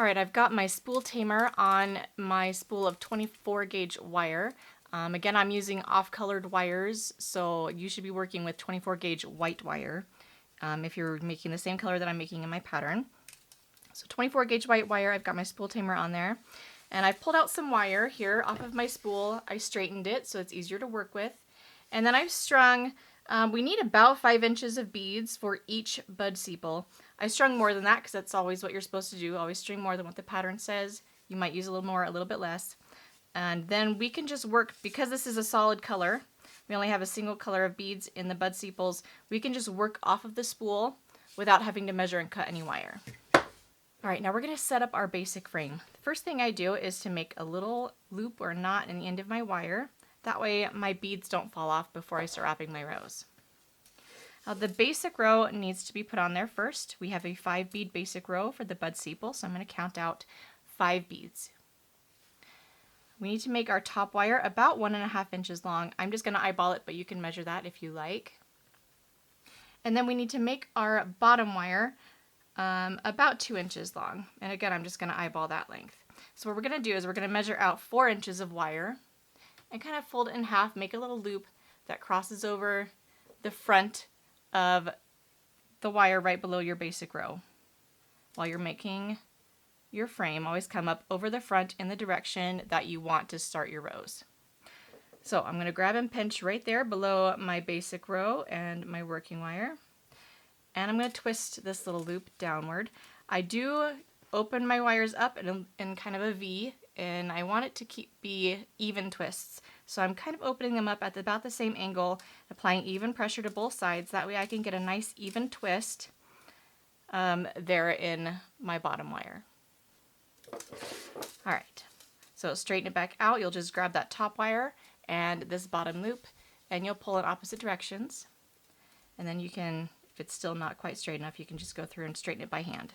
Alright, I've got my spool tamer on my spool of 24 gauge wire. Again, I'm using off-colored wires, so you should be working with 24 gauge white wire if you're making the same color that I'm making in my pattern. So 24 gauge white wire, I've got my spool tamer on there. And I've pulled out some wire here off of my spool. I straightened it so it's easier to work with. And then I've strung, we need about 5 inches of beads for each bud sepal. I strung more than that because that's always what you're supposed to do. Always string more than what the pattern says. You might use a little more, a little bit less. And then we can just work, because this is a solid color, we only have a single color of beads in the bud sepals, we can just work off of the spool without having to measure and cut any wire. Alright, now we're going to set up our basic frame. The first thing I do is to make a little loop or knot in the end of my wire. That way my beads don't fall off before I start wrapping my rows. Now the basic row needs to be put on there first. We have a 5 bead basic row for the bud sepal, so I'm going to count out 5 beads. We need to make our top wire about 1.5 inches long. I'm just going to eyeball it, but you can measure that if you like. And then we need to make our bottom wire about 2 inches long. And again, I'm just going to eyeball that length. So what we're going to do is we're going to measure out 4 inches of wire and kind of fold it in half, make a little loop that crosses over the front of the wire right below your basic row. While you're making your frame, always come up over the front in the direction that you want to start your rows. So I'm going to grab and pinch right there below my basic row and my working wire. And I'm going to twist this little loop downward. I do open my wires up in kind of a V, and I want it to be even twists. So I'm kind of opening them up at about the same angle, applying even pressure to both sides. That way I can get a nice even twist there in my bottom wire. Alright, so straighten it back out. You'll just grab that top wire and this bottom loop, and you'll pull in opposite directions. And then you can, if it's still not quite straight enough, you can just go through and straighten it by hand.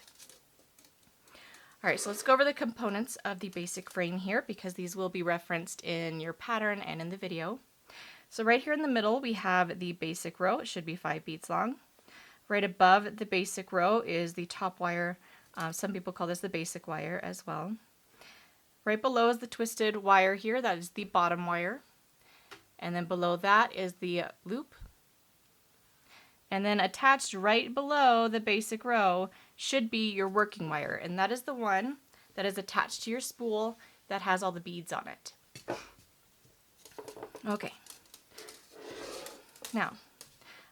Alright, so let's go over the components of the basic frame here, because these will be referenced in your pattern and in the video. So right here in the middle we have the basic row. It should be 5 beads long. Right above the basic row is the top wire. Some people call this the basic wire as well. Right below is the twisted wire here. That is the bottom wire. And then below that is the loop. And then attached right below the basic row should be your working wire. And that is the one that is attached to your spool that has all the beads on it. Okay. Now,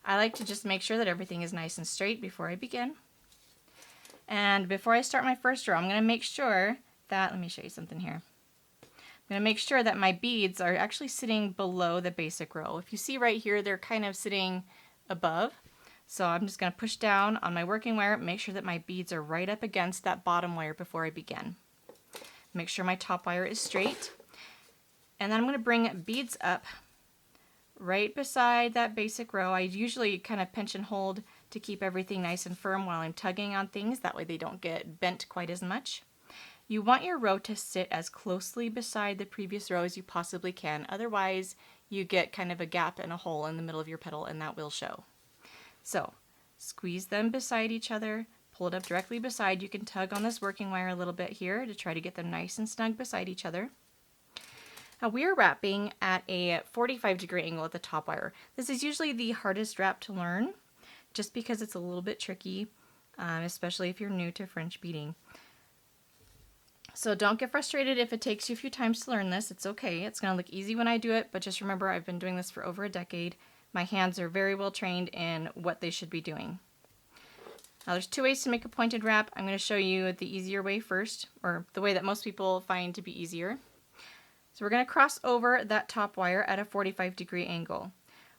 I like to just make sure that everything is nice and straight before I begin. And before I start my first row, I'm going to make sure that, let me show you something here. I'm going to make sure that my beads are actually sitting below the basic row. If you see right here, they're kind of sitting above. So I'm just going to push down on my working wire, make sure that my beads are right up against that bottom wire before I begin. Make sure my top wire is straight. And then I'm going to bring beads up right beside that basic row. I usually kind of pinch and hold to keep everything nice and firm while I'm tugging on things. That way they don't get bent quite as much. You want your row to sit as closely beside the previous row as you possibly can. Otherwise, you get kind of a gap and a hole in the middle of your petal, and that will show. So, squeeze them beside each other, pull it up directly beside. You can tug on this working wire a little bit here to try to get them nice and snug beside each other. Now we're wrapping at a 45-degree angle at the top wire. This is usually the hardest wrap to learn, just because it's a little bit tricky, especially if you're new to French beading. So don't get frustrated if it takes you a few times to learn this. It's okay. It's going to look easy when I do it, but just remember I've been doing this for over a decade. My hands are very well trained in what they should be doing. Now there's 2 ways to make a pointed wrap. I'm going to show you the easier way first, or the way that most people find to be easier. So we're going to cross over that top wire at a 45-degree angle.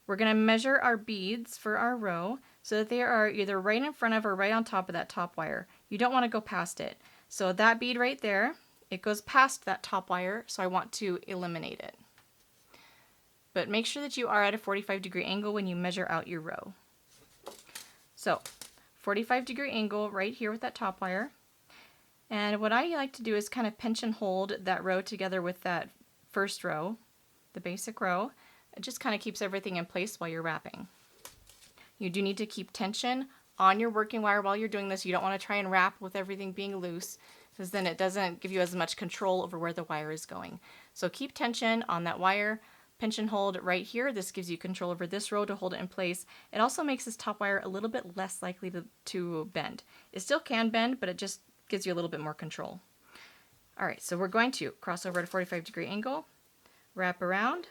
We're going to measure our beads for our row so that they are either right in front of or right on top of that top wire. You don't want to go past it. So that bead right there, it goes past that top wire, so I want to eliminate it. But make sure that you are at a 45-degree angle when you measure out your row. So 45-degree angle right here with that top wire. And what I like to do is kind of pinch and hold that row together with that first row, the basic row. It just kind of keeps everything in place while you're wrapping. You do need to keep tension on your working wire while you're doing this. You don't want to try and wrap with everything being loose, because then it doesn't give you as much control over where the wire is going. So keep tension on that wire, pinch and hold right here. This gives you control over this row to hold it in place. It also makes this top wire a little bit less likely to bend. It still can bend, but it just gives you a little bit more control. All right, so we're going to cross over at a 45-degree angle, wrap around,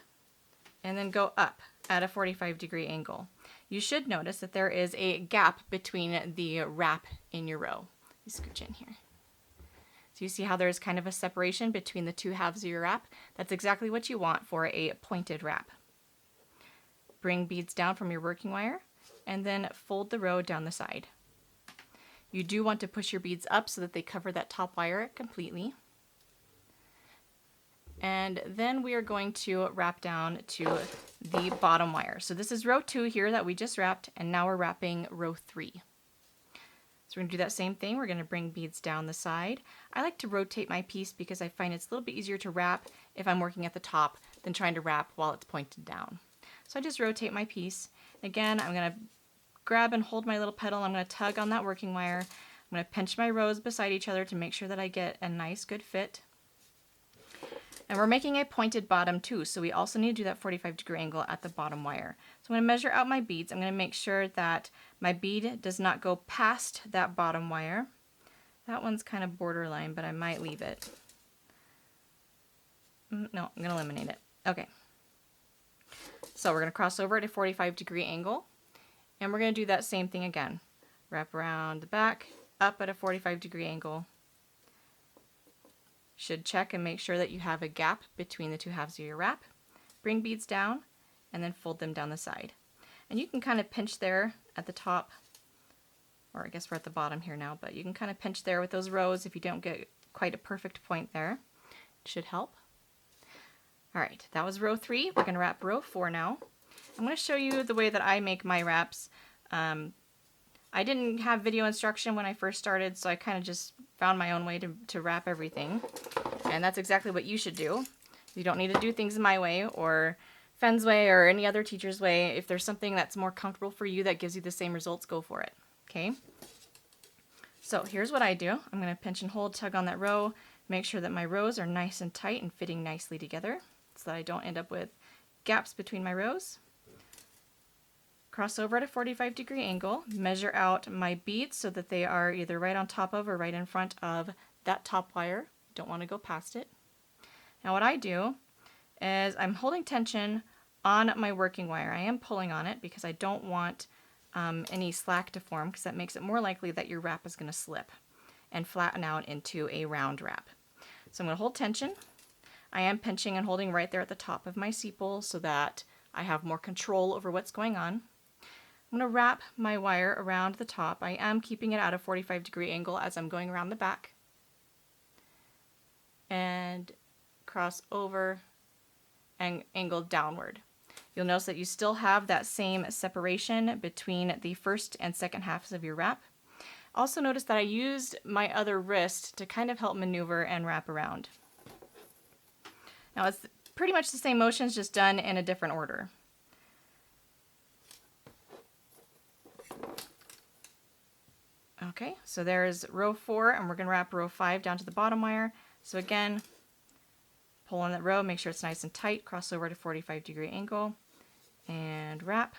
and then go up at a 45-degree angle. You should notice that there is a gap between the wrap in your row. Let me scooch in here. So you see how there's kind of a separation between the two halves of your wrap? That's exactly what you want for a pointed wrap. Bring beads down from your working wire and then fold the row down the side. You do want to push your beads up so that they cover that top wire completely. And then we are going to wrap down to the bottom wire. So this is row 2 here that we just wrapped, and now we're wrapping row 3. So we're going to do that same thing. We're going to bring beads down the side. I like to rotate my piece because I find it's a little bit easier to wrap if I'm working at the top than trying to wrap while it's pointed down. So I just rotate my piece. Again, I'm going to grab and hold my little petal. I'm going to tug on that working wire. I'm going to pinch my rows beside each other to make sure that I get a nice good fit. And we're making a pointed bottom too, so we also need to do that 45-degree angle at the bottom wire. So I'm going to measure out my beads. I'm going to make sure that my bead does not go past that bottom wire. That one's kind of borderline, but I might leave it. No, I'm going to eliminate it. Okay. So we're going to cross over at a 45-degree angle, and we're going to do that same thing again. Wrap around the back, up at a 45-degree angle. Should check and make sure that you have a gap between the two halves of your wrap. Bring beads down and then fold them down the side. And you can kind of pinch there at the top, or I guess we're at the bottom here now, but you can kind of pinch there with those rows if you don't get quite a perfect point there. It should help. All right, that was row 3. We're going to wrap row 4 now. I'm going to show you the way that I make my wraps. I didn't have video instruction when I first started, so I kind of just found my own way to wrap everything. And that's exactly what you should do. You don't need to do things my way or Fen's way or any other teacher's way. If there's something that's more comfortable for you that gives you the same results, go for it. Okay? So here's what I do. I'm going to pinch and hold, tug on that row, make sure that my rows are nice and tight and fitting nicely together so that I don't end up with gaps between my rows. Cross over at a 45-degree angle, measure out my beads so that they are either right on top of or right in front of that top wire. Don't want to go past it. Now what I do is I'm holding tension on my working wire. I am pulling on it because I don't want any slack to form, because that makes it more likely that your wrap is going to slip and flatten out into a round wrap. So I'm going to hold tension. I am pinching and holding right there at the top of my sepal so that I have more control over what's going on. I'm going to wrap my wire around the top. I am keeping it at a 45-degree angle as I'm going around the back. And cross over and angle downward. You'll notice that you still have that same separation between the first and second halves of your wrap. Also notice that I used my other wrist to kind of help maneuver and wrap around. Now it's pretty much the same motions, just done in a different order. Okay, so there's row 4, and we're going to wrap row 5 down to the bottom wire. So again, pull on that row, make sure it's nice and tight, cross over at a 45-degree angle, and wrap.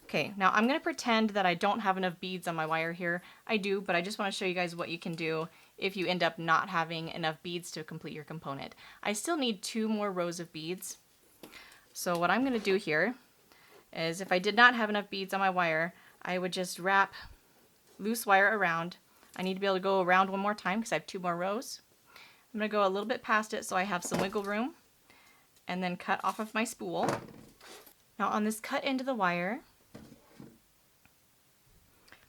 Okay, now I'm going to pretend that I don't have enough beads on my wire here. I do, but I just want to show you guys what you can do if you end up not having enough beads to complete your component. I still need 2 more rows of beads. So what I'm going to do here is, if I did not have enough beads on my wire, I would just wrap loose wire around. I need to be able to go around one more time because I have 2 more rows. I'm going to go a little bit past it so I have some wiggle room, and then cut off of my spool. Now on this cut end of the wire,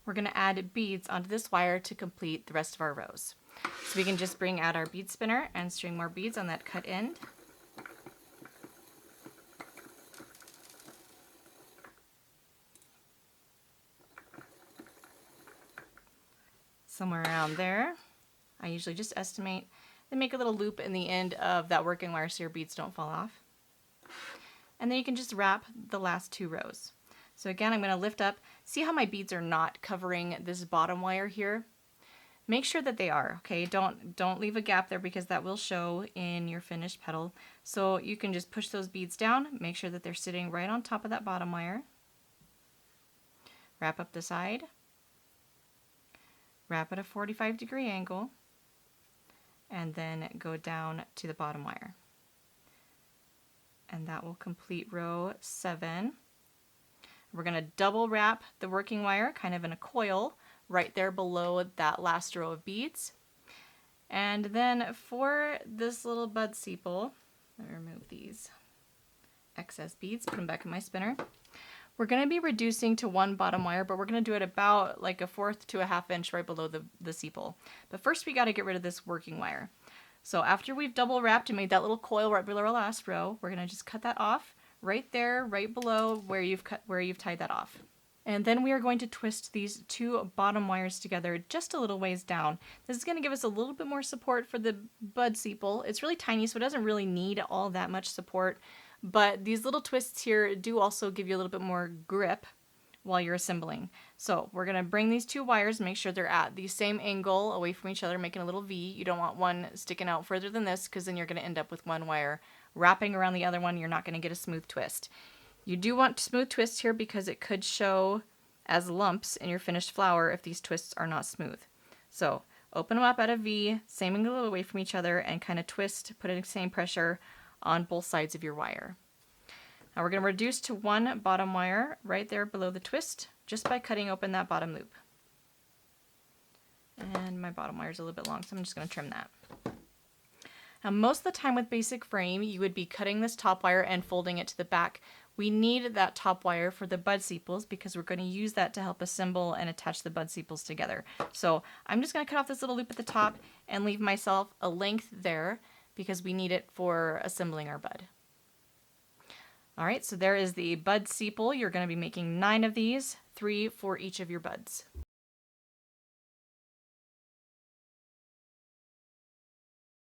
we're going to add beads onto this wire to complete the rest of our rows. So we can just bring out our bead spinner and string more beads on that cut end. Somewhere around there. I usually just estimate, then make a little loop in the end of that working wire so your beads don't fall off. And then you can just wrap the last 2 rows. So again, I'm going to lift up. See how my beads are not covering this bottom wire here? Make sure that they are, okay? Don't leave a gap there because that will show in your finished petal. So you can just push those beads down, make sure that they're sitting right on top of that bottom wire. Wrap up the side. Wrap at a 45-degree angle. And then go down to the bottom wire. And that will complete row 7. We're going to double wrap the working wire kind of in a coil right there below that last row of beads. And then for this little bud sepal, let me remove these excess beads, put them back in my spinner. We're going to be reducing to 1 bottom wire, but we're going to do it about like 1/4 to 1/2 inch right below the sepal. But first we got to get rid of this working wire. So after we've double wrapped and made that little coil right below our last row, we're going to just cut that off right there, right below where you've tied that off. And then we are going to twist these 2 bottom wires together just a little ways down. This is going to give us a little bit more support for the bud sepal. It's really tiny, so it doesn't really need all that much support, but these little twists here do also give you a little bit more grip while you're assembling. So we're going to bring these 2 wires, make sure they're at the same angle away from each other, making a little V. You don't want one sticking out further than this because then you're going to end up with one wire wrapping around the other one. You're not going to get a smooth twist. You do want smooth twists here because it could show as lumps in your finished flower if these twists are not smooth. So open them up at a V, same angle away from each other, and kind of twist, put the same pressure on both sides of your wire. Now we're going to reduce to 1 bottom wire right there below the twist just by cutting open that bottom loop. And my bottom wire is a little bit long, so I'm just going to trim that. Now most of the time with basic frame, you would be cutting this top wire and folding it to the back. We need that top wire for the bud sepals because we're going to use that to help assemble and attach the bud sepals together. So I'm just going to cut off this little loop at the top and leave myself a length there because we need it for assembling our bud. All right, so there is the bud sepal. You're going to be making 9 of these, 3 for each of your buds.